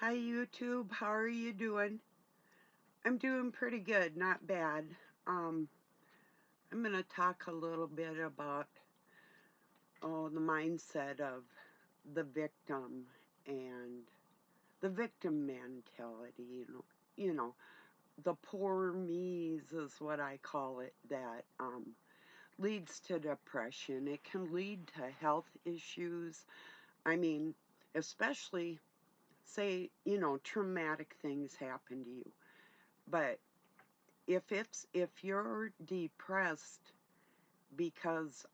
Hi YouTube, how are you doing? I'm doing pretty good, not bad. Um, I'm going to talk a little bit about the mindset of the victim and the victim mentality. The poor me's is what I call it. That leads to depression. It can lead to health issues. I mean, especially say traumatic things happen to you, but if you're depressed because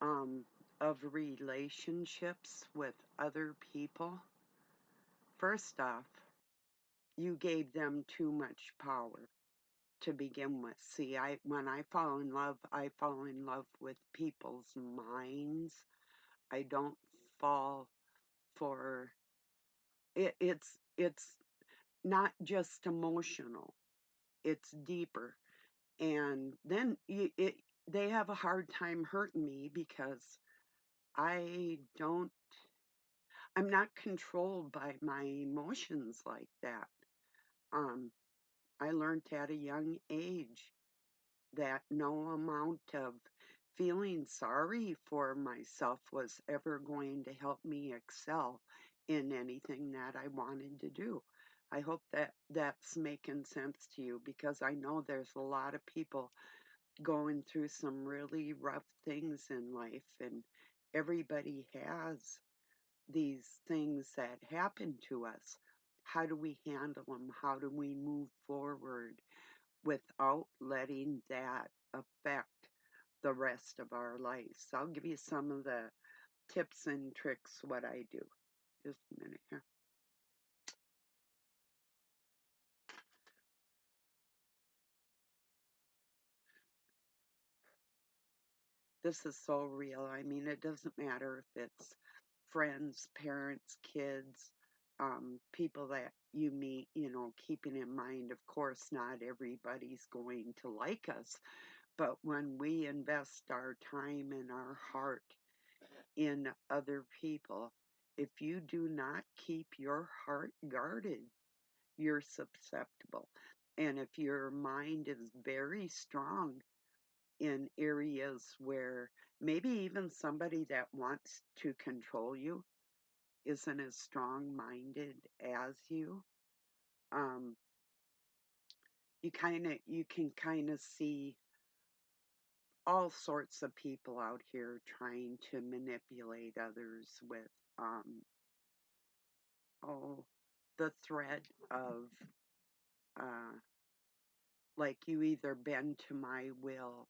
of relationships with other people, first off, you gave them too much power to begin with. See, I when I fall in love, I fall in love with people's minds. I don't fall for it's not just emotional. It's deeper. And then they have a hard time hurting me because I don't, I'm not controlled by my emotions like that. Um, I learned at a young age that no amount of feeling sorry for myself was ever going to help me excel in anything that I wanted to do. I hope that that's making sense to you because I know there's a lot of people going through some really rough things in life, and everybody has these things that happen to us. How do we handle them? How do we move forward without letting that affect the rest of our lives? I'll give you some of the tips and tricks what I do. Just a minute here. This is so real. I mean, it doesn't matter if it's friends, parents, kids, people that you meet, keeping in mind, of course, not everybody's going to like us, but when we invest our time and our heart in other people, if you do not keep your heart guarded, you're susceptible. And if your mind is very strong, in areas where maybe even somebody that wants to control you isn't as strong minded as you, um, you can kind of see all sorts of people out here trying to manipulate others with um, oh the threat of uh, like you either bend to my will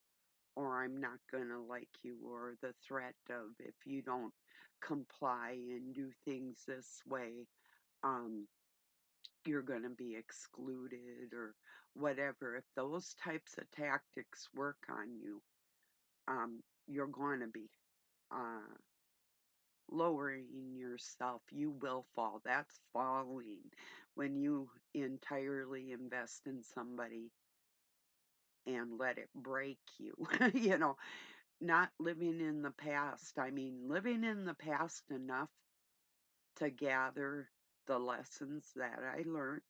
or I'm not going to like you, or the threat of if you don't comply and do things this way, um, you're going to be excluded or whatever. If those types of tactics work on you, you're going to be uh, lowering yourself. You will fall. That's falling when you entirely invest in somebody and let it break you. you know, not living in the past. I mean, living in the past enough to gather the lessons that I learned,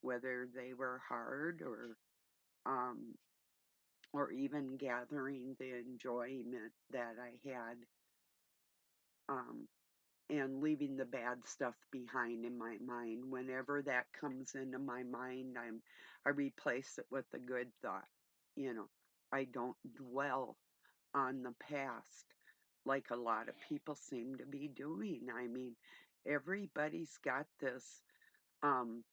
whether they were hard um, or even gathering the enjoyment that I had, um, and leaving the bad stuff behind in my mind. Whenever that comes into my mind, I replace it with a good thought. You know, I don't dwell on the past like a lot of people seem to be doing. I mean, everybody's got this um,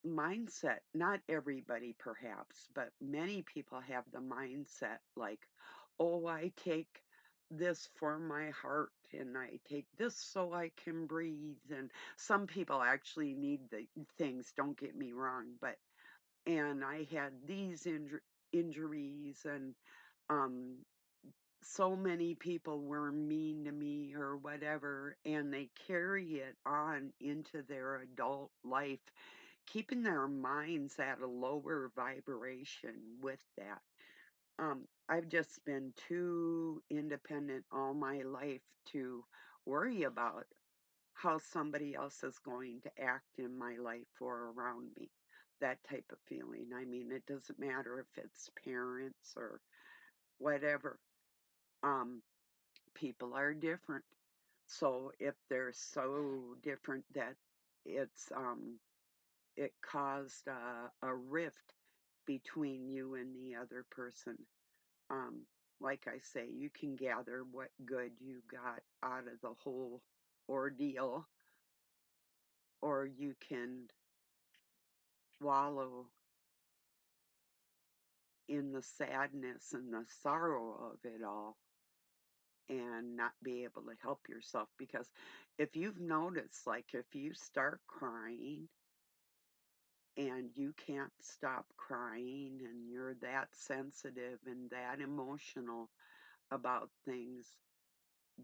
mindset. Not everybody, perhaps, but many people have the mindset like, oh, I take this for my heart and I take this so I can breathe. And some people actually need the things, don't get me wrong, but and I had these injuries and um so many people were mean to me or whatever, and they carry it on into their adult life, keeping their minds at a lower vibration with that. I've just been too independent all my life to worry about how somebody else is going to act in my life or around me. That type of feeling. I mean, it doesn't matter if it's parents or whatever. Um, People are different. So if they're so different that it caused a rift between you and the other person. Um, like I say, you can gather what good you got out of the whole ordeal, or you can wallow in the sadness and the sorrow of it all and not be able to help yourself. Because if you've noticed, like if you start crying and you can't stop crying and you're that sensitive and that emotional about things,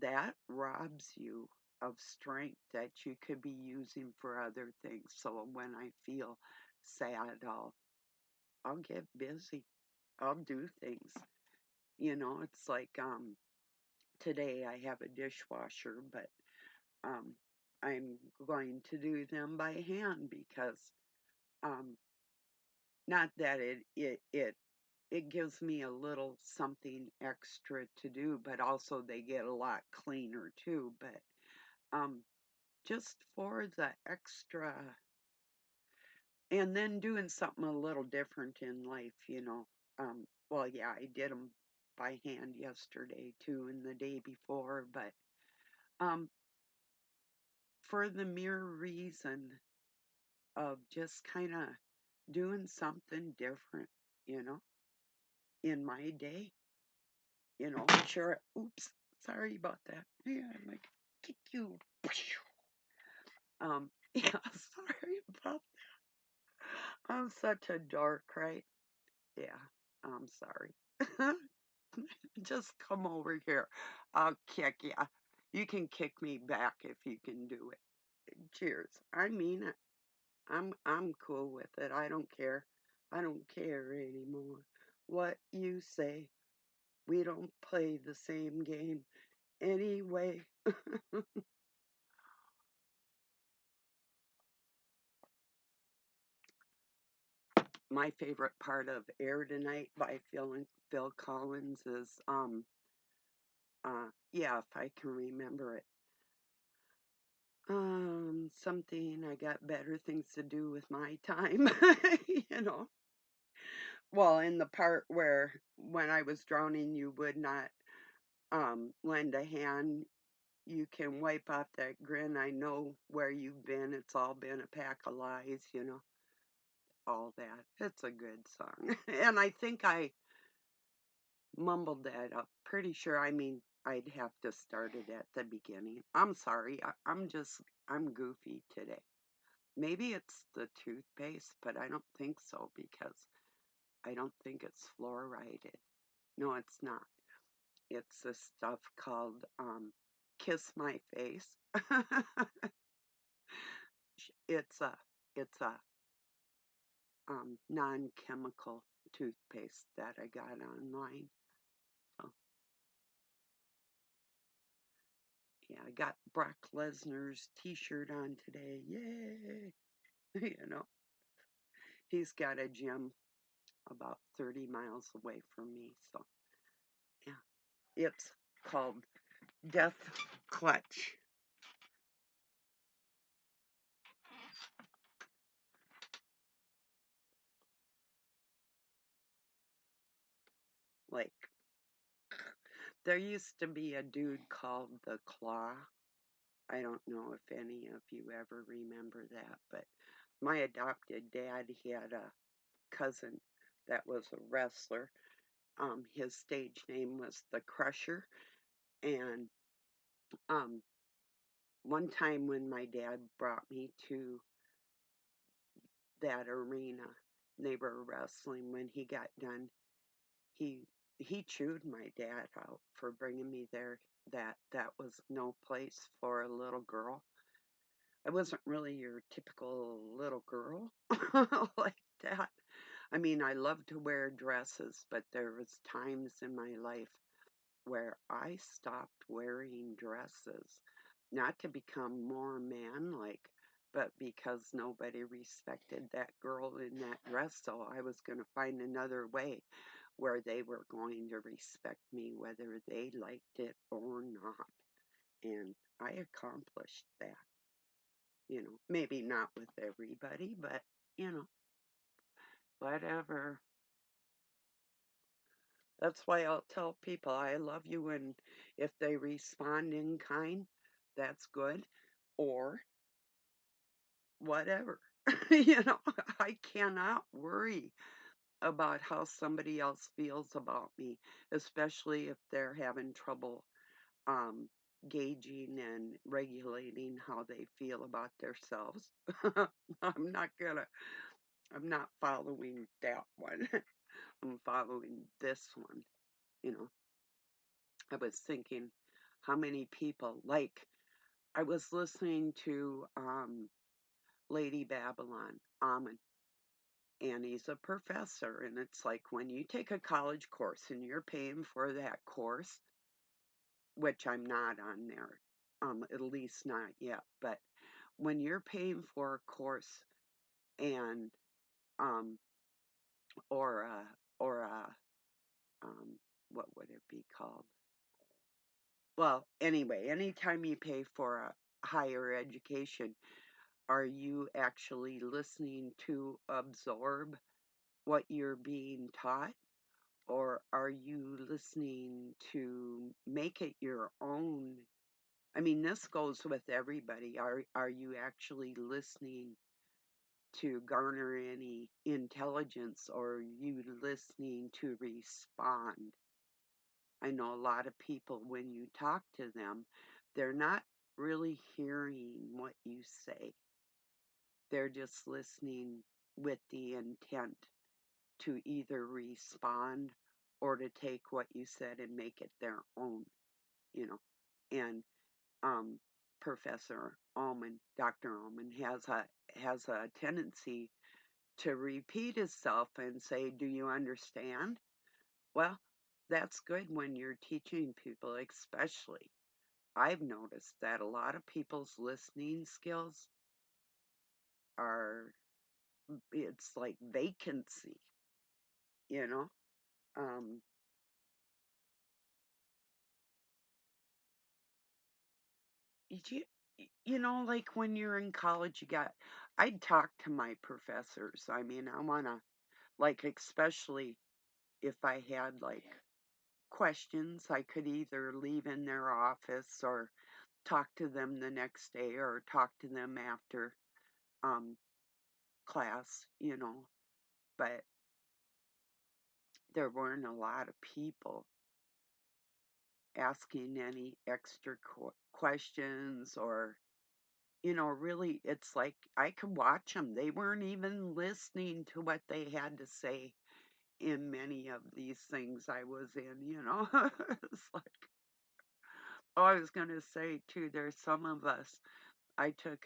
that robs you of strength that you could be using for other things. So when I feel sad, I'll get busy. I'll do things. It's like today I have a dishwasher, but um I'm going to do them by hand because um not that it gives me a little something extra to do, but also they get a lot cleaner too. But um, just for the extra, and then doing something a little different in life. Well, yeah, I did them by hand yesterday too, and the day before, but um, for the mere reason of just kind of doing something different, you know, in my day. Sure. Oops, sorry about that. Yeah, I'm like, kick you. Yeah, sorry about that. I'm such a dork, right? Yeah, I'm sorry. Just come over here. I'll kick you. You can kick me back if you can do it. Cheers. I mean it. I'm cool with it. I don't care. I don't care anymore what you say. We don't play the same game anyway. My favorite part of Air Tonight by Phil Collins is yeah, if I can remember it. Something I got better things to do with my time, you know. Well, in the part where when I was drowning you would not lend a hand, you can wipe off that grin. I know where you've been. It's all been a pack of lies. All that. It's a good song. And I think I mumbled that up. Pretty sure. I mean, I'd have to start it at the beginning. I'm sorry. I'm goofy today. Maybe it's the toothpaste, but I don't think so because I don't think it's fluoride. No, it's not. It's this stuff called Kiss My Face. it's a it's a non-chemical toothpaste that I got online. So yeah, I got Brock Lesnar's T-shirt on today. Yay! you know, he's got a gym about 30 miles away from me. So yeah, it's called Death Clutch. Like there used to be a dude called the Claw. I don't know if any of you ever remember that, but my adopted dad, he had a cousin that was a wrestler. His stage name was the Crusher, and um, one time when my dad brought me to that arena, they were wrestling. When he got done, he he chewed my dad out for bringing me there. That was no place for a little girl. I wasn't really your typical little girl like that. I mean, I love to wear dresses, but there was times in my life where I stopped wearing dresses not to become more man-like, but because nobody respected that girl in that dress, so I was going to find another way where they were going to respect me whether they liked it or not. And I accomplished that. Maybe not with everybody, but you know, whatever. That's why I'll tell people I love you, and if they respond in kind, that's good, or whatever. you know, I cannot worry about how somebody else feels about me, especially if they're having trouble um, gauging and regulating how they feel about themselves. I'm not gonna, I'm not following that one. I'm following this one. You know, I was thinking how many people, like, I was listening to Lady Babylon, and he's a professor. And it's like when you take a college course and you're paying for that course, which I'm not on there, at least not yet, but when you're paying for a course and um or um what would it be called? Well, anyway, anytime you pay for a higher education, are you actually listening to absorb what you're being taught, or are you listening to make it your own? I mean, this goes with everybody. Are you actually listening to garner any intelligence, or are you listening to respond? I know a lot of people, when you talk to them, they're not really hearing what you say. They're just listening with the intent to either respond or to take what you said and make it their own, you know. And um, Professor Ullman, Dr. Ullman, has a tendency to repeat himself and say, "Do you understand?" Well, that's good when you're teaching people, especially. I've noticed that a lot of people's listening skills are, it's like vacancy, you know? Um, you, like when you're in college, I'd talk to my professors. I mean, I want to, like, especially if I had, like, questions, I could either leave in their office or talk to them the next day or talk to them after um, class, but there weren't a lot of people asking any extra questions or, really, it's like I could watch them. They weren't even listening to what they had to say in many of these things I was in. It's like, oh, I was going to say too, there's some of us, I took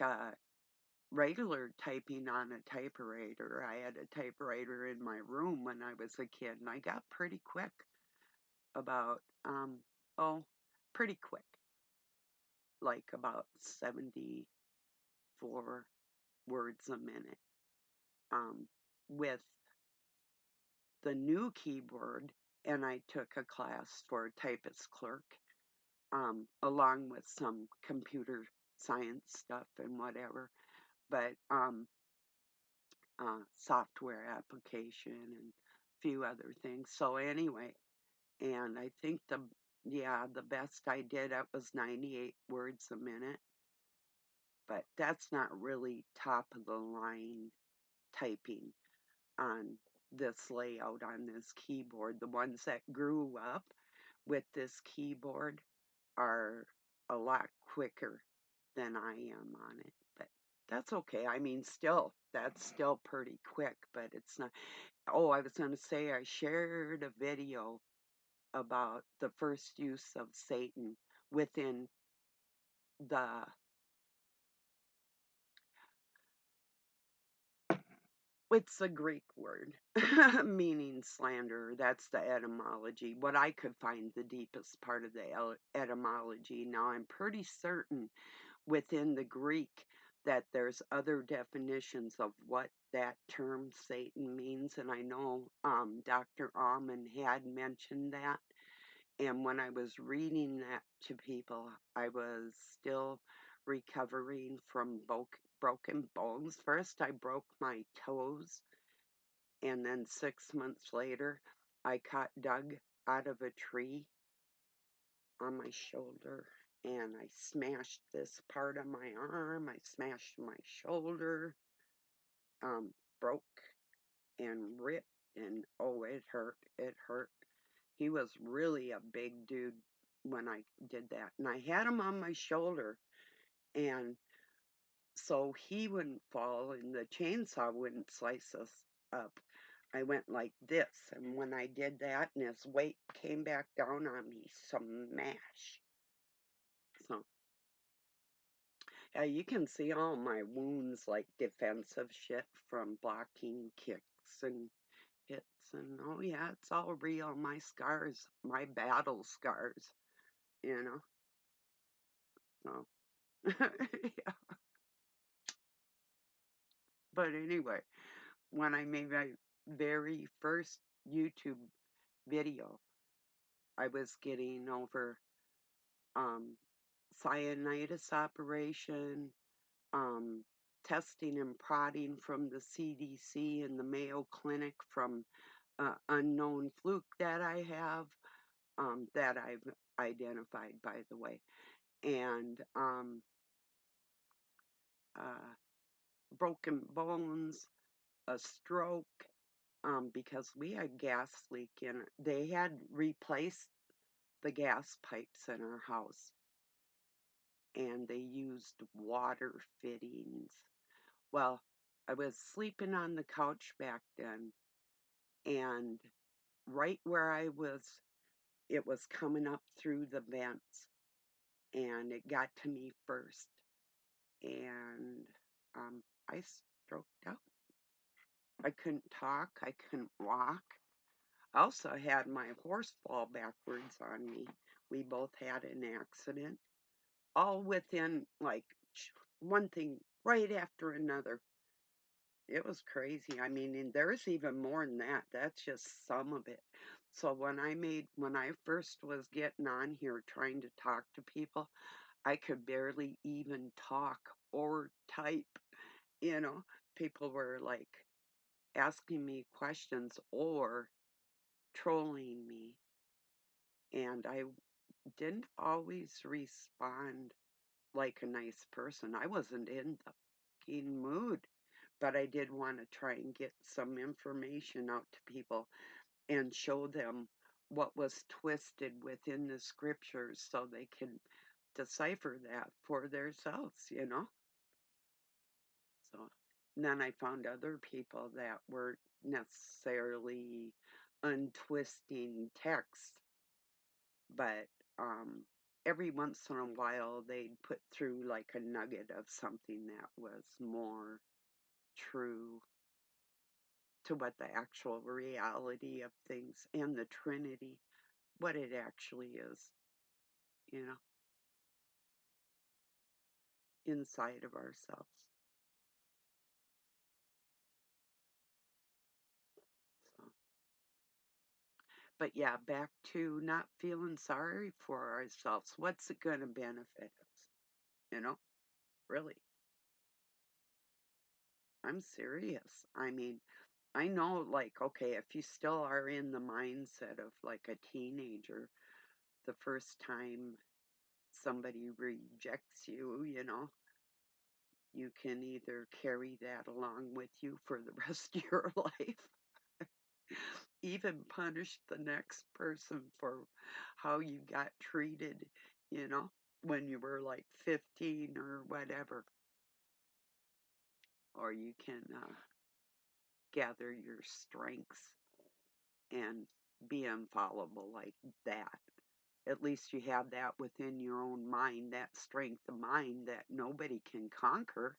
regular typing on a typewriter. I had a typewriter in my room when I was a kid, and I got pretty quick about, oh, pretty quick, like about 74 words a minute. Um, with the new keyboard, and I took a class for typist clerk, along with some computer science stuff and whatever, but software application and a few other things. So anyway, and I think the best I did up was 98 words a minute, but that's not really top of the line typing on this layout on this keyboard. The ones that grew up with this keyboard are a lot quicker than I am on it, but that's okay. I mean, still, that's still pretty quick, but it's not. Oh, I was going to say I shared a video about the first use of Satan within the It's a Greek word meaning slander. That's the etymology. What I could find the deepest part of the etymology. Now, I'm pretty certain within the Greek that there's other definitions of what that term Satan means, and I know Dr. Alman had mentioned that. And when I was reading that to people, I was still recovering from broken bones. First, I broke my toes, and then 6 months later, I caught Doug out of a tree on my shoulder, and I smashed this part of my arm. I smashed my shoulder, broke and ripped, and oh, it hurt. It hurt. He was really a big dude when I did that. And I had him on my shoulder, and so he wouldn't fall and the chainsaw wouldn't slice us up. I went like this, and when I did that and his weight came back down on me, smash. So, yeah, you can see all my wounds like defensive shit from blocking kicks and hits, and oh yeah, it's all real. My scars, my battle scars, you know. So, yeah. But anyway, when I made my very first YouTube video, I was getting over um, cyanitis operation, um, testing and prodding from the CDC and the Mayo Clinic from unknown fluke that I have, that I've identified, by the way, and uh, broken bones, a stroke, because we had gas leak in it. They had replaced the gas pipes in our house, and they used water fittings. Well, I was sleeping on the couch back then, and right where I was, it was coming up through the vents, and it got to me first, and I stroked out. I couldn't talk, I couldn't walk. I also had my horse fall backwards on me. We both had an accident, all within like one thing right after another. It was crazy. I mean, and there's even more than that. That's just some of it. So when I first was getting on here trying to talk to people, I could barely even talk or type, you know. People were like asking me questions or trolling me, and I didn't always respond like a nice person. I wasn't in the fucking mood, but I did want to try and get some information out to people and show them what was twisted within the scriptures so they can decipher that for themselves, you know? So and then I found other people that weren't necessarily untwisting text, but every once in a while they'd put through like a nugget of something that was more true to what the actual reality of things and the Trinity, what it actually is, you know, inside of ourselves. So, but yeah, back to not feeling sorry for ourselves. What's it going to benefit us? You know, really. I'm serious. I mean, I know, like, okay, if you still are in the mindset of like a teenager, the first time somebody rejects you, you know, you can either carry that along with you for the rest of your life, even punish the next person for how you got treated, you know, when you were like 15 or whatever. Or you can gather your strengths and be infallible like that. At least you have that within your own mind, that strength of mind that nobody can conquer,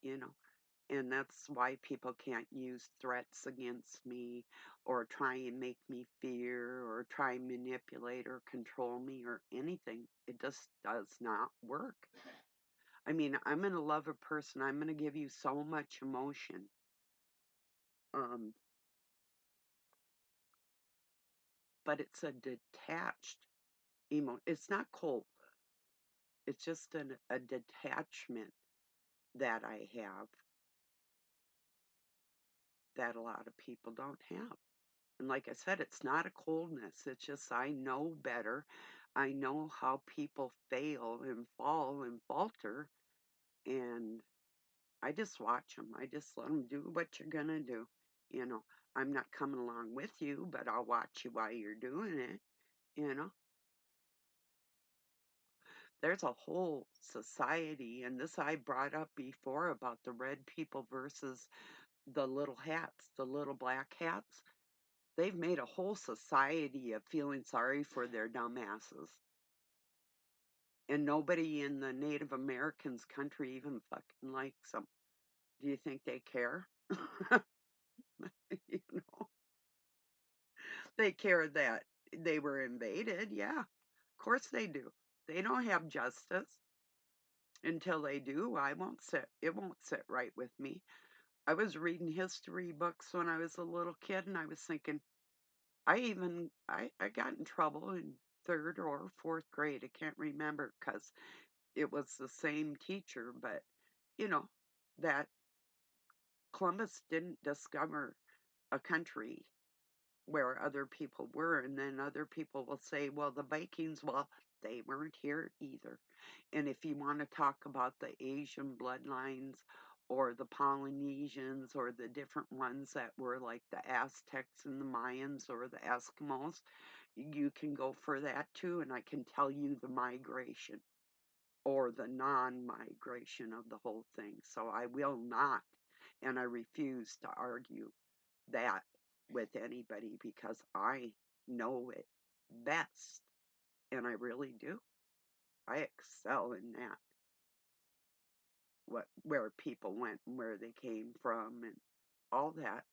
you know. And that's why people can't use threats against me or try and make me fear or try and manipulate or control me or anything. It just does not work. I mean, I'm going to love a person. I'm going to give you so much emotion. Um, but it's a detached It's not cold. It's just a detachment that I have that a lot of people don't have. And like I said, it's not a coldness. It's just I know better. I know how people fail and fall and falter. And I just watch them. I just let them do what you're going to do. You know, I'm not coming along with you, but I'll watch you while you're doing it. You know, there's a whole society, and this I brought up before about the red people versus the little hats, the little black hats. They've made a whole society of feeling sorry for their dumbasses. And nobody in the Native Americans country even fucking likes them. Do you think they care? You know, they care that they were invaded. Yeah, of course they do. They don't have justice until they do. It won't sit right with me. I was reading history books when I was a little kid and I was thinking, I got in trouble in third or fourth grade. I can't remember because it was the same teacher, but you know, that Columbus didn't discover a country where other people were, and then other people will say, well, the Vikings, well, they weren't here either. And if you want to talk about the Asian bloodlines or the Polynesians or the different ones that were like the Aztecs and the Mayans or the Eskimos, you can go for that too, and I can tell you the migration or the non-migration of the whole thing. So I will not, and I refuse to argue that with anybody because I know it best, and I really do. I excel in that. What Where people went and where they came from and all that.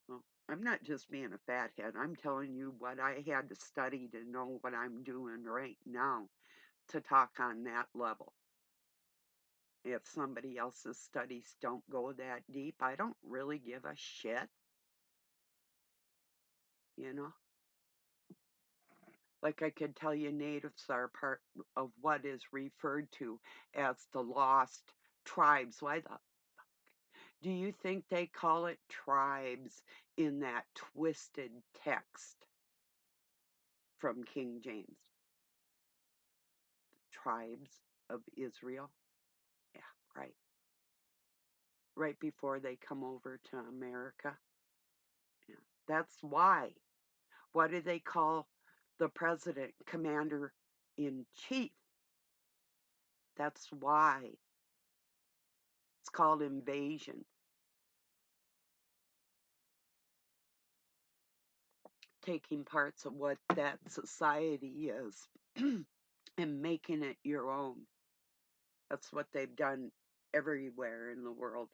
Well, I'm not just being a fathead. I'm telling you what I had to study to know what I'm doing right now to talk on that level. If somebody else's studies don't go that deep, I don't really give a shit, you know? Like I could tell you natives are part of what is referred to as the lost tribes. Why the do you think they call it tribes in that twisted text from King James? Tribes of Israel? Yeah, right. Right before they come over to America. Yeah. That's why. What do they call the president? Commander in chief. That's why. It's called invasion. Taking parts of what that society is and making it your own. That's what they've done everywhere in the world.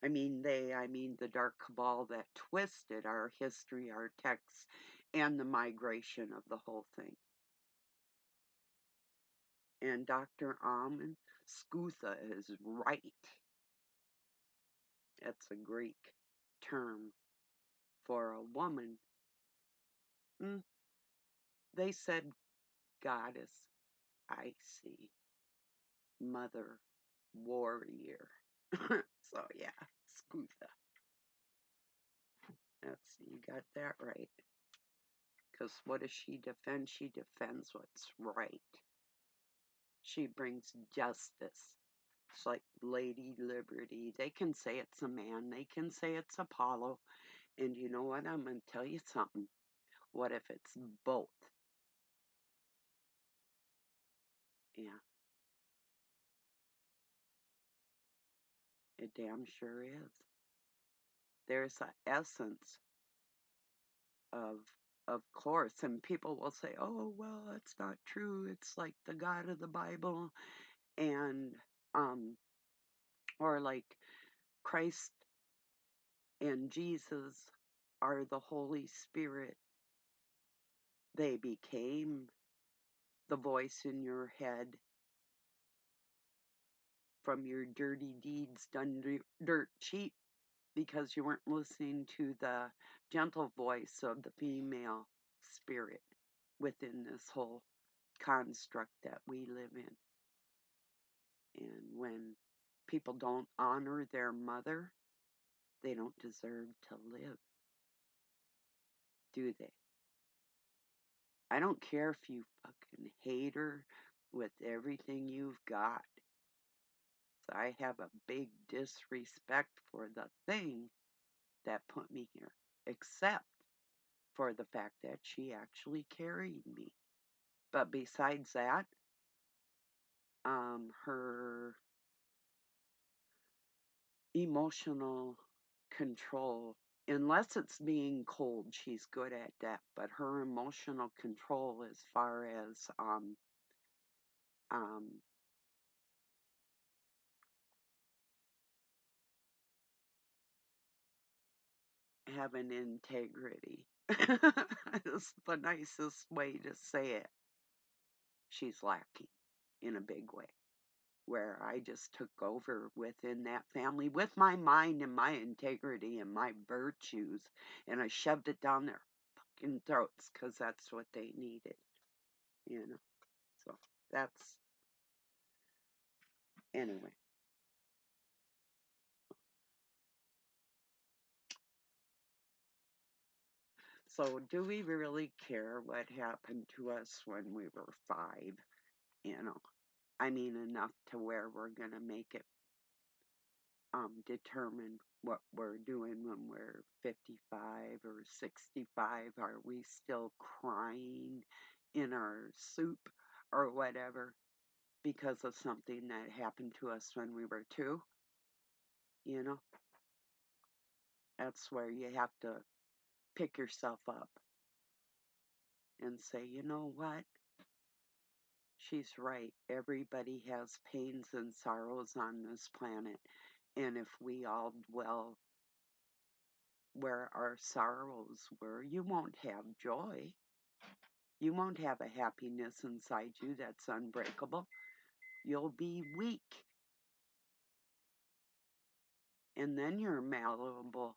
I mean the dark cabal that twisted our history, our texts, and the migration of the whole thing. And Dr. Amen Skutha is right. That's a Greek term for a woman. Mm, they said goddess. I see. Mother warrior. So yeah, Skutha. You got that right. Because what does she defend? She defends what's right. She brings justice. It's like Lady Liberty. They can say it's a man, they can say it's Apollo. And you know what? I'm going to tell you something. What if it's both? Yeah, it damn sure is. There's an essence of of course, and people will say, "Oh, well, that's not true. It's like the God of the Bible," and um, or like Christ and Jesus are the Holy Spirit. They became the voice in your head from your dirty deeds done dirt cheap because you weren't listening to the gentle voice of the female spirit within this whole construct that we live in. And when people don't honor their mother, they don't deserve to live, do they? I don't care if you fucking hate her with everything you've got. I have a big disrespect for the thing that put me here, except for the fact that she actually carried me. But besides that, her emotional control, unless it's being cold, she's good at that. But her emotional control, as far as um, having integrity, is the nicest way to say it. She's lacking in a big way. Where I just took over within that family with my mind and my integrity and my virtues, and I shoved it down their fucking throats because that's what they needed, you know. So that's, anyway. So do we really care what happened to us when we were 5? You know, I mean, enough to where we're gonna make it determine what we're doing when we're 55 or 65. Are we still crying in our soup or whatever because of something that happened to us when we were 2? You know, that's where you have to pick yourself up and say, you know what? She's right. Everybody has pains and sorrows on this planet. And if we all dwell where our sorrows were, you won't have joy. You won't have a happiness inside you that's unbreakable. You'll be weak. And then you're malleable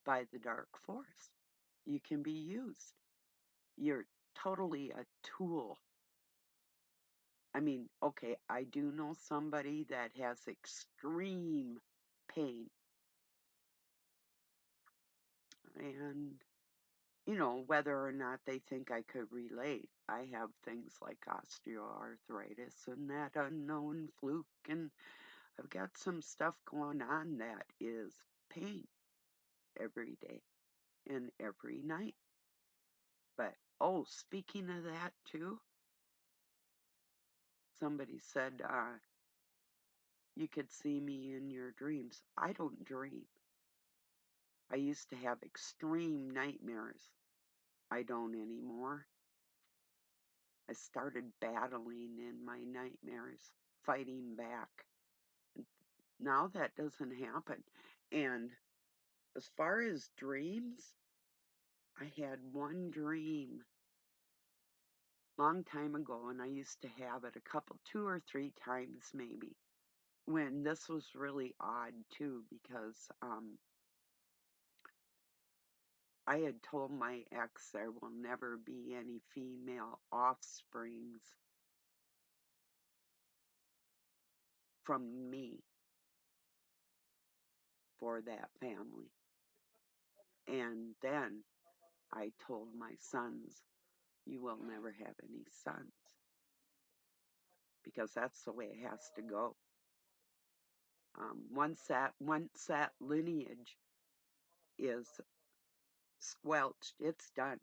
by the dark force. You can be used. You're totally a tool. I mean, okay, I do know somebody that has extreme pain. And, whether or not they think I could relate, I have things like osteoarthritis and that unknown fluke, and I've got some stuff going on that is pain every day and every night. But, oh, speaking of that too, somebody said, you could see me in your dreams. I don't dream. I used to have extreme nightmares. I don't anymore. I started battling in my nightmares, fighting back. Now that doesn't happen. And as far as dreams, I had one dream long time ago, and I used to have it 2 or 3 times maybe. When this was really odd too, because I had told my ex there will never be any female offsprings from me for that family. And then I told my sons, you will never have any sons, because that's the way it has to go. Once that lineage is squelched, it's done.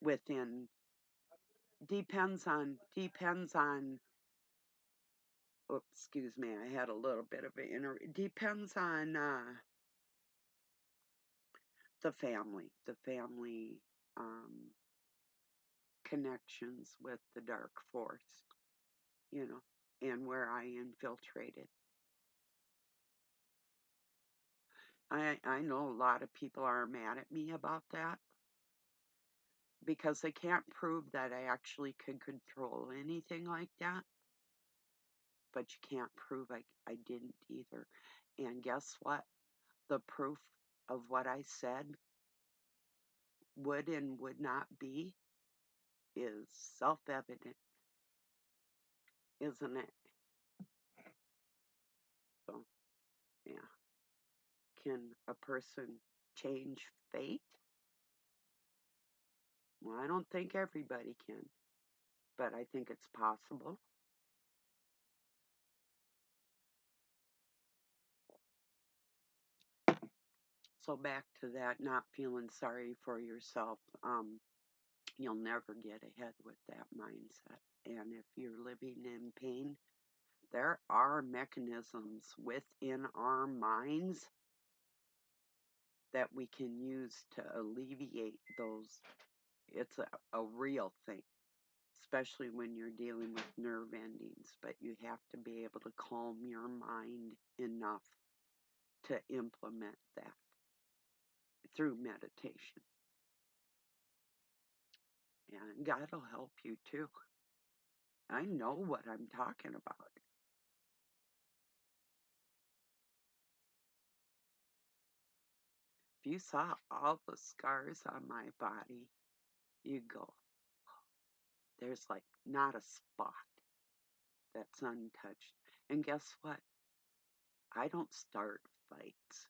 Within depends on. Oops, excuse me, I had a little bit of an depends on the family. The family connections with the dark force, and where I infiltrated. I know a lot of people are mad at me about that because they can't prove that I actually could control anything like that, but you can't prove I didn't either. And guess what? The proof of what I said would and would not be is self-evident, isn't it? So, yeah. Can a person change fate? Well, I don't think everybody can, but I think it's possible. So back to that not feeling sorry for yourself. You'll never get ahead with that mindset. And if you're living in pain, there are mechanisms within our minds that we can use to alleviate those. It's a real thing, especially when you're dealing with nerve endings, but you have to be able to calm your mind enough to implement that through meditation. And God will help you too. I know what I'm talking about. If you saw all the scars on my body, you'd go, there's like not a spot that's untouched. And guess what? I don't start fights.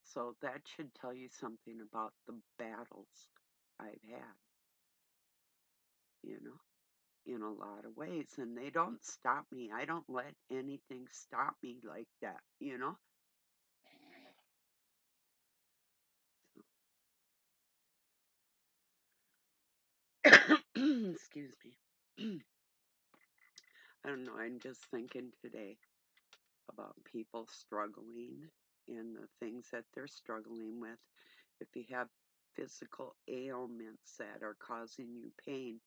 So that should tell you something about the battles I've had, you know, in a lot of ways. And they don't stop me. I don't let anything stop me like that, Excuse me. I don't know. I'm just thinking today about people struggling and the things that they're struggling with. If you have physical ailments that are causing you pain,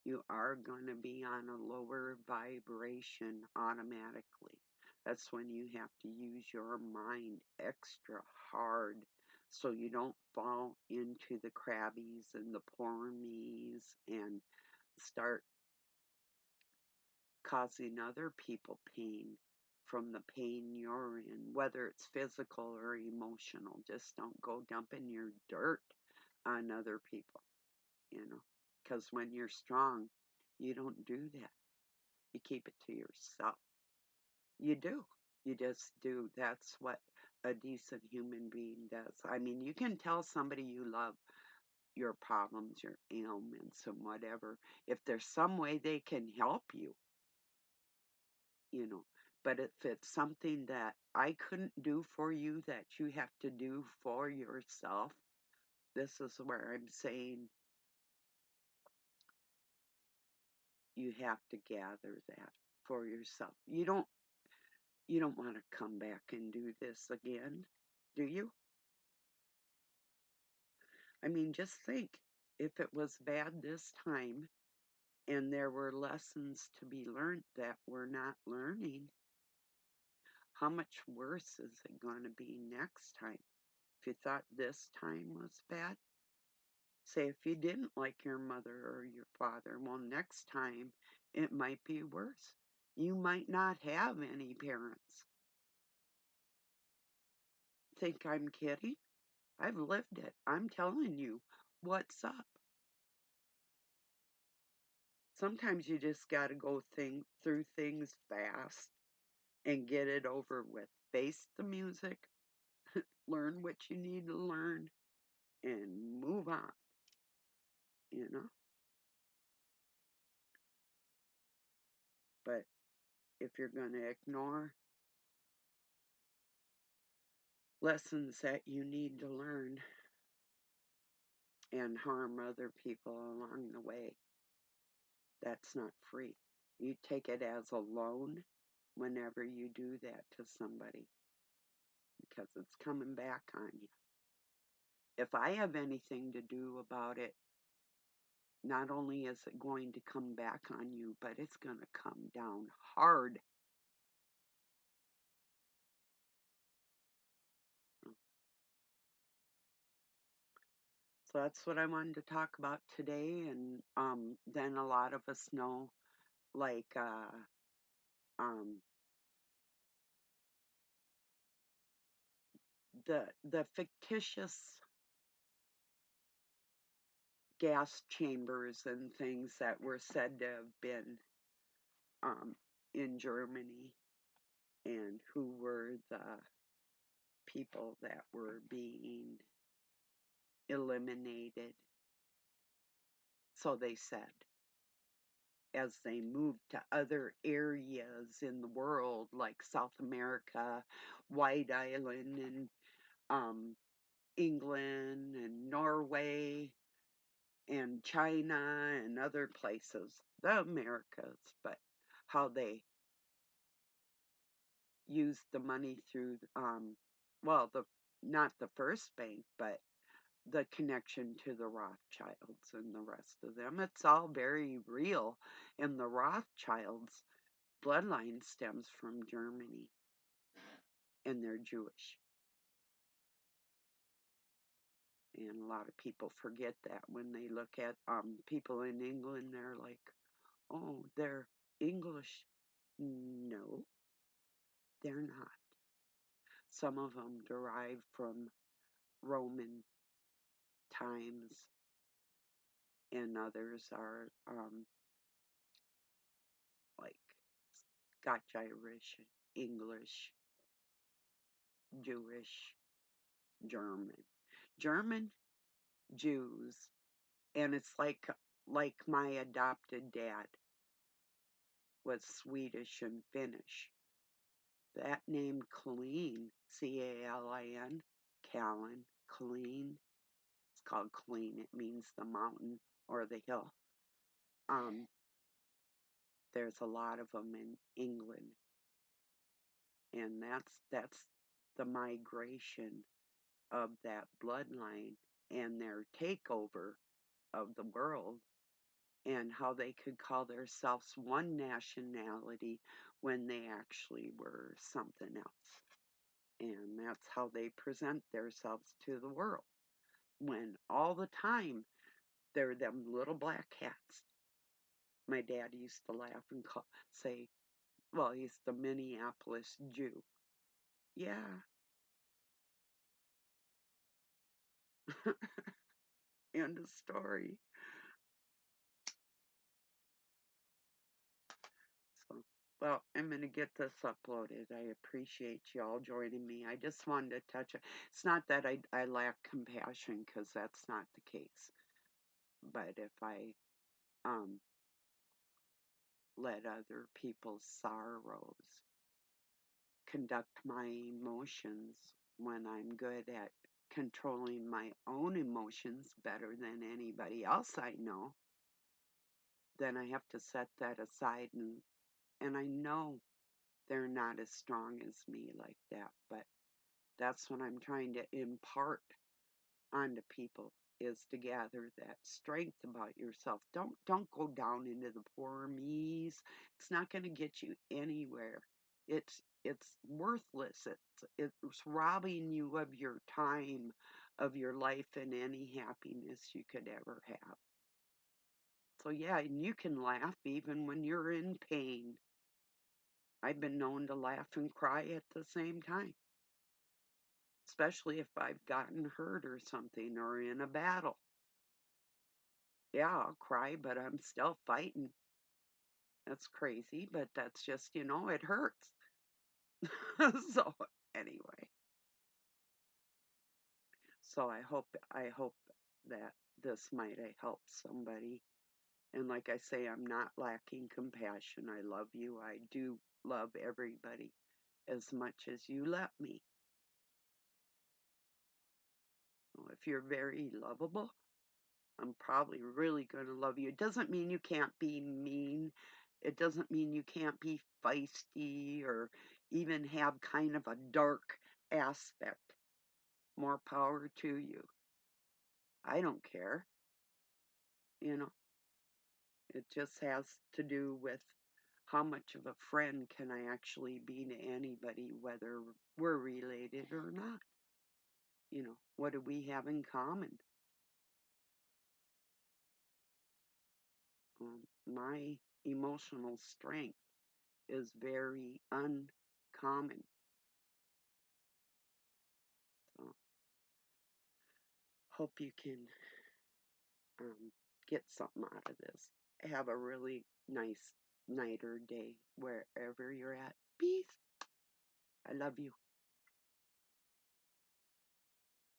you are going to be on a lower vibration automatically. That's when you have to use your mind extra hard so you don't fall into the crabbies and the poor me's and start causing other people pain from the pain you're in, whether it's physical or emotional. Just don't go dumping your dirt on other people, because when you're strong, you don't do that. You keep it to yourself. You do. You just do. That's what a decent human being does. I mean, you can tell somebody you love your problems, your ailments, and whatever. If there's some way they can help you, you know. But if it's something that I couldn't do for you that you have to do for yourself, this is where I'm saying you have to gather that for yourself. You don't want to come back and do this again, do you? I mean, just think if it was bad this time and there were lessons to be learned that we're not learning, how much worse is it going to be next time? If you thought this time was bad, say if you didn't like your mother or your father, well, next time it might be worse. You might not have any parents. Think I'm kidding? I've lived it. I'm telling you what's up. Sometimes you just got to go through things fast and get it over with. Face the music, learn what you need to learn, and move on, you know? But if you're going to ignore lessons that you need to learn and harm other people along the way, that's not free. You take it as a loan whenever you do that to somebody because it's coming back on you. if I have anything to do about it, not only is it going to come back on you, but it's going to come down hard. So that's what I wanted to talk about today. And then a lot of us know, like, um, the fictitious gas chambers and things that were said to have been um, in Germany, and who were the people that were being eliminated, so they said, as they moved to other areas in the world like South America, White Island, and um, England, and Norway, and China, and other places, the Americas, but how they used the money through, well, the not the first bank, but the connection to the Rothschilds and the rest of them. It's all very real. And the Rothschilds bloodline stems from Germany, and they're Jewish. And a lot of people forget that when they look at people in England, they're like, oh, they're English. No, they're not. Some of them derive from Roman times, and others are like Scotch Irish, English, Jewish, German. German Jews, and it's like my adopted dad was Swedish and Finnish. That name Colleen, Calin, Callan, Colleen, it's called Colleen. It means the mountain or the hill. Um, there's a lot of them in England, and that's the migration of that bloodline and their takeover of the world, and how they could call themselves one nationality when they actually were something else. And that's how they present themselves to the world, when all the time they're them little black cats. My dad used to laugh and say, well, he's the Minneapolis Jew. Yeah, end of story. So, well, I'm going to get this uploaded. I appreciate y'all joining me. I just wanted to touch it. It's not that I lack compassion, because that's not the case. But if I um, let other people's sorrows conduct my emotions, when I'm good at controlling my own emotions better than anybody else I know, then I have to set that aside, and I know they're not as strong as me like that, but that's what I'm trying to impart onto people, is to gather that strength about yourself. Don't go down into the poor me's. It's not going to get you anywhere. It's worthless. It's robbing you of your time, of your life, and any happiness you could ever have. So yeah, and you can laugh even when you're in pain. I've been known to laugh and cry at the same time, especially if I've gotten hurt or something, or in a battle. Yeah, I'll cry, but I'm still fighting. That's crazy, but that's just, it hurts. So anyway, so I hope that this might help somebody. And like I say, I'm not lacking compassion. I love you. I do love everybody as much as you let me. So if you're very lovable, I'm probably really going to love you. It doesn't mean you can't be mean. It doesn't mean you can't be feisty or even have kind of a dark aspect. More power to you. I don't care, you know. It just has to do with how much of a friend can I actually be to anybody, whether we're related or not. What do we have in common? My emotional strength is very uncommon. So hope you can um, get something out of this. Have a really nice night or day wherever you're at. Peace. I love you.